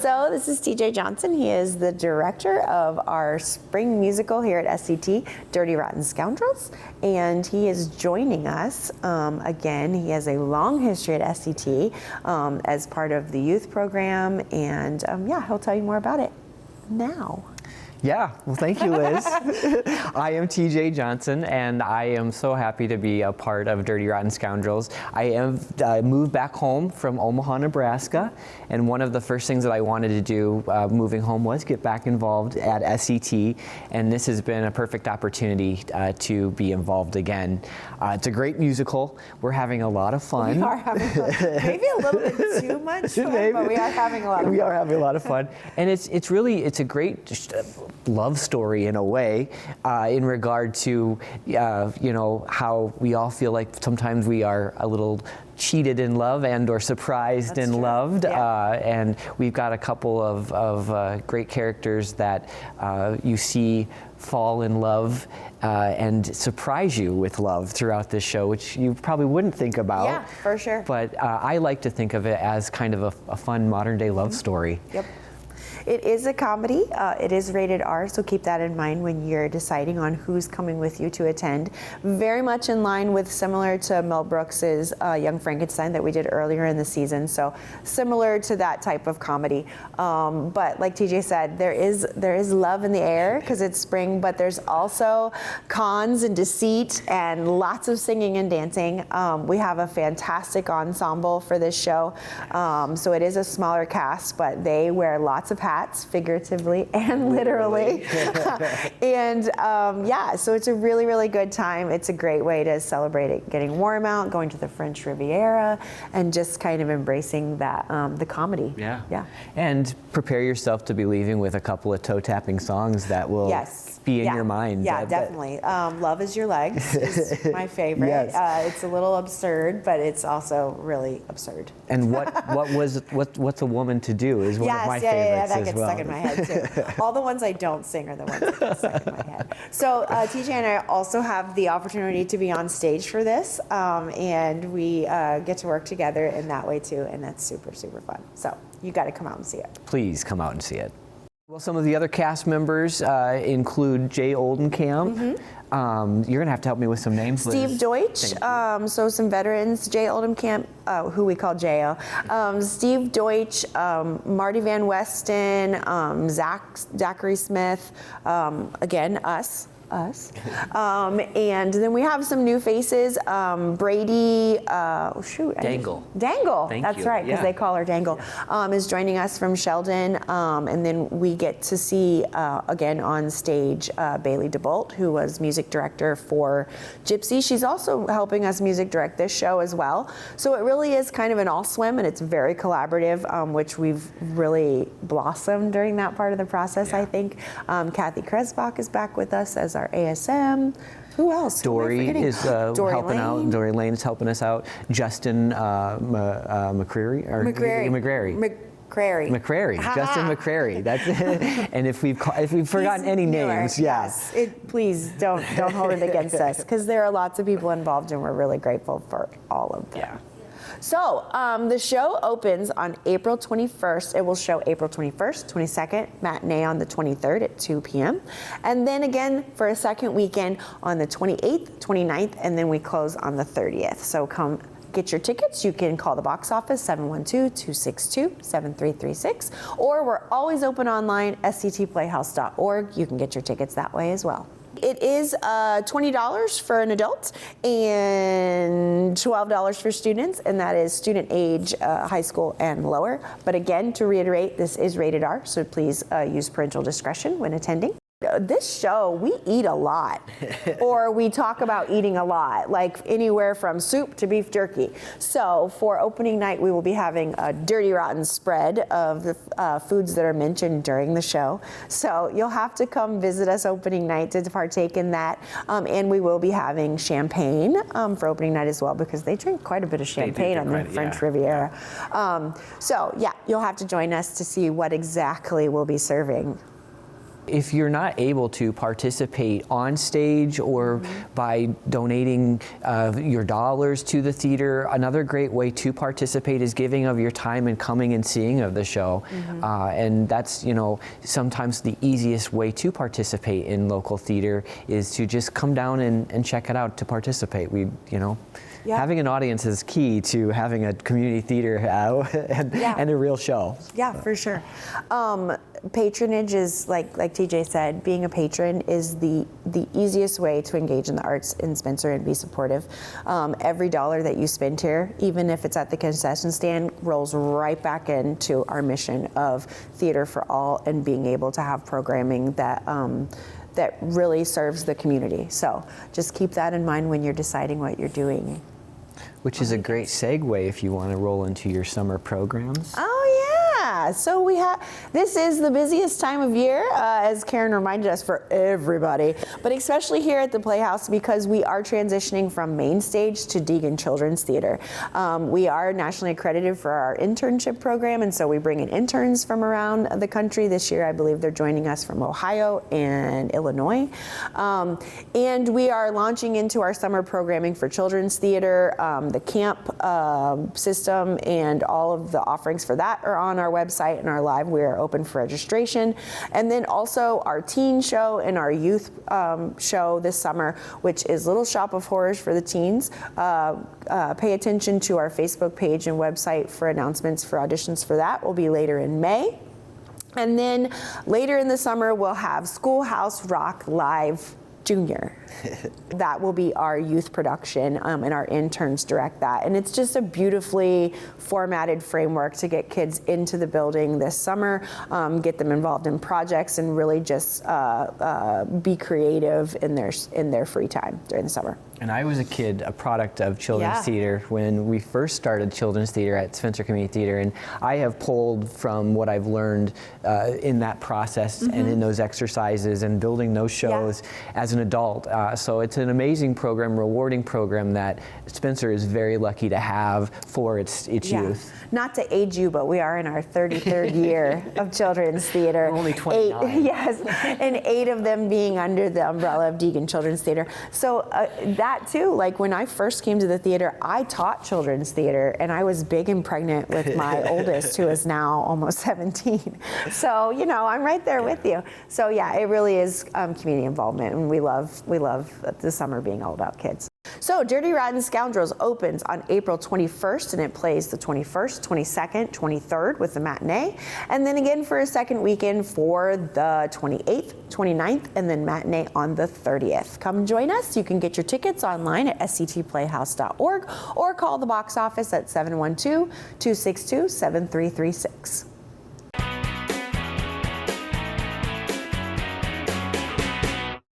So this is TJ Johnson. He is the director of our spring musical here at SCT, Dirty Rotten Scoundrels, and he is joining us again. He has a long history at SCT as part of the youth program, and yeah, he'll tell you more about it now. Yeah, well, thank you, Liz. I am TJ Johnson, and I am so happy to be a part of Dirty Rotten Scoundrels. I have moved back home from Omaha, Nebraska, and one of the first things that I wanted to do moving home was get back involved at SCT, and this has been a perfect opportunity to be involved again. It's a great musical. We're having a lot of fun. We are having fun. Maybe a little bit too much fun, but we are having a lot of fun. We are having a lot of fun, and it's a great love story in a way, in regard to you know, how we all feel like sometimes we are a little cheated in love and or surprised and loved, and we've got a couple of great characters that you see fall in love and surprise you with love throughout this show, which you probably wouldn't think about. Yeah, for sure. But I like to think of it as kind of a fun modern day love story. Yep. It is a comedy. It is rated R, so keep that in mind when you're deciding on who's coming with you to attend. Very much in line with similar to Mel Brooks's Young Frankenstein that we did earlier in the season. So similar to that type of comedy. But like TJ said, there is love in the air because it's spring, but there's also cons and deceit and lots of singing and dancing. We have a fantastic ensemble for this show. So it is a smaller cast, but they wear lots of hats, figuratively and literally. And yeah, so it's a really, really good time. It's a great way to celebrate it getting warm out, going to the French Riviera, and just kind of embracing that the comedy. Yeah. And prepare yourself to be leaving with a couple of toe-tapping songs that will be in your mind. Yeah, definitely. Love Is Your Legs is my favorite. It's a little absurd, but it's also really absurd. And what's a woman to do is one of my favorites that gets stuck in my head too. All the ones I don't sing are the ones that get stuck in my head. So TJ and I also have the opportunity to be on stage for this, and we get to work together in that way too, and that's super, super fun. So you got to come out and see it. Please come out and see it. Well, some of the other cast members include Jay Oldenkamp. You're going to have to help me with some names, Liz. Steve Deutsch, so some veterans, Jay Oldenkamp, who we call J.O. Steve Deutsch, Marty Van Westen, Zachary Smith, again, us. And then we have some new faces. Brady, Dangle. That's right, because they call her Dangle, is joining us from Sheldon. And then we get to see, again on stage, Bailey DeBolt, who was music director for Gypsy. She's also helping us music direct this show as well. So it really is kind of an all swim, and it's very collaborative, which we've really blossomed during that part of the process, I think. Kathy Kresbach is back with us as our ASM. Who else? Dory is helping out. Dory Lane is helping us out. Justin McCreary. Justin McCrary. That's it. And if we've forgotten any names, please don't hold it against us, because there are lots of people involved, and we're really grateful for all of them. Yeah. So the show opens on April 21st. It will show April 21st, 22nd, matinee on the 23rd at 2 p.m. And then again for a second weekend on the 28th, 29th, and then we close on the 30th. So come get your tickets. You can call the box office, 712-262-7336, or we're always open online, sctplayhouse.org. You can get your tickets that way as well. It is $20 for an adult and $12 for students, and that is student age, high school and lower. But again, to reiterate, this is rated R, so please use parental discretion when attending. This show, we eat a lot, or we talk about eating a lot, like anywhere from soup to beef jerky. So for opening night, we will be having a Dirty Rotten spread of the foods that are mentioned during the show. So you'll have to come visit us opening night to partake in that. And we will be having champagne for opening night as well, because they drink quite a bit of champagne on the French Riviera. So yeah, you'll have to join us to see what exactly we'll be serving. if you're not able to participate on stage or by donating your dollars to the theater, another great way to participate is giving of your time and coming and seeing of the show. And that's, sometimes the easiest way to participate in local theater is to just come down and check it out to participate. Having an audience is key to having a community theater and a real show. Yeah, for sure. Patronage is, like TJ said, being a patron is the easiest way to engage in the arts in Spencer and be supportive. Every dollar that you spend here, even if it's at the concession stand, rolls right back into our mission of theater for all and being able to have programming that that really serves the community. So just keep that in mind when you're deciding what you're doing. Which is a great segue if you want to roll into your summer programs. Oh yeah, so this is the busiest time of year, as Karen reminded us, for everybody, but especially here at the Playhouse because we are transitioning from main stage to Deegan Children's Theater. We are nationally accredited for our internship program, and so we bring in interns from around the country. This year, I believe they're joining us from Ohio and Illinois. And we are launching into our summer programming for children's theater. The camp system and all of the offerings for that are on our website and are live. We are open for registration. And then also our teen show and our youth show this summer, which is Little Shop of Horrors for the teens. Pay attention to our Facebook page and website for announcements for auditions for that. Will be later in May. And then later in the summer, we'll have Schoolhouse Rock Live Junior. That will be our youth production, and our interns direct that. And it's just a beautifully formatted framework to get kids into the building this summer, get them involved in projects, and really just be creative in their free time during the summer. And I was a kid, a product of children's theater when we first started children's theater at Spencer Community Theater, and I have pulled from what I've learned in that process and in those exercises and building those shows as an adult. So it's an amazing program, rewarding program that Spencer is very lucky to have for its youth. Not to age you, but we are in our 33rd year of children's theater. We're only 29. And 8 of them being under the umbrella of Deegan Children's Theater. So that too, like when I first came to the theater, I taught children's theater, and I was big and pregnant with my oldest, who is now almost 17. So I'm right there with you. So yeah, it really is community involvement, and we love the summer being all about kids. So Dirty Rotten Scoundrels opens on April 21st, and it plays the 21st, 22nd, 23rd with the matinee, and then again for a second weekend for the 28th, 29th, and then matinee on the 30th. Come join us. You can get your tickets online at sctplayhouse.org or call the box office at 712-262-7336.